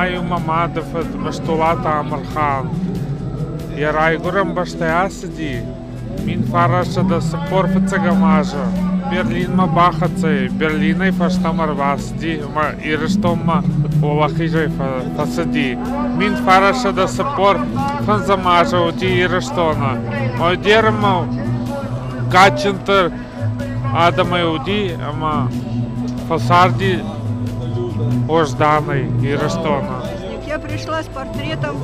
Маю Мамадов, Маштулат Амархан. Я Райгурам Баштаясиди. Мин Фараша да Сапор Фацагамажа. Берлин Мабахаце, Берлина и Фаштамар Васди, Ирыштома Олахижай Фасади. Мин Фараша да Сапор Фанзамажа Уди Ирыштона. Мой дерма Гачентер Адама Иуди, ама Фасарди Ожданой Ирыштона. Я пришла с портретом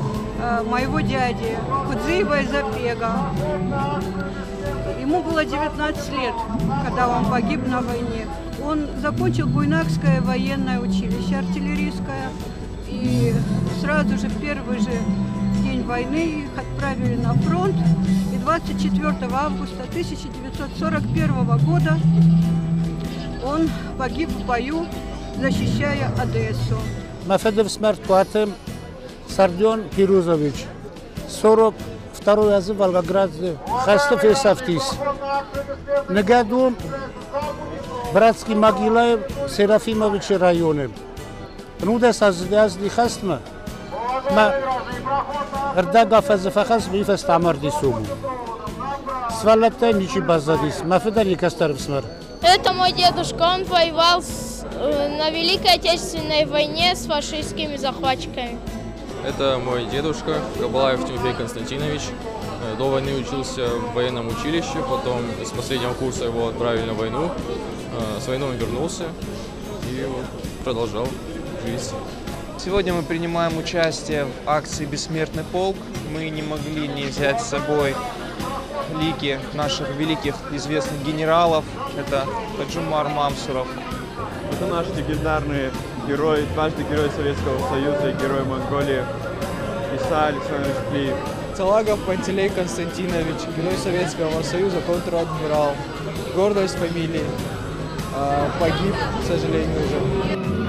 моего дяди Кудзиева Изапега. Ему было 19 лет, когда он погиб на войне. Он закончил Буйнакское военное училище, артиллерийское. И сразу же, в первый же день войны их отправили на фронт. И 24 августа 1941 года он погиб в бою, защищая Одессу. Мафедов смерть Пуатем Сардион Пирузович, 42-й азы Волгограде, Хастов и Сафтис. На году братский могила Серафимович районе. Нуда создали хастма. Ма Рдага фазафахас бифаст амарди суму. Свалатта ничи базадис. Мафеда Никастаров смерть. Это мой дедушка, он воевал на Великой Отечественной войне с фашистскими захватчиками. Это мой дедушка, Габалаев Тимофей Константинович. До войны учился в военном училище, потом с последнего курса его отправили на войну. С войны он вернулся и продолжал жизнь. Сегодня мы принимаем участие в акции «Бессмертный полк». Мы не могли не взять с собой лики наших великих известных генералов. Это Хаджимар Мамсуров. Это наш легендарный герой, дважды герой Советского Союза и герой Монголии Иса Александрович Клиев. Салагов Пантелей Константинович, герой Советского Союза, контр-адмирал. Гордость фамилии. Погиб, к сожалению, уже.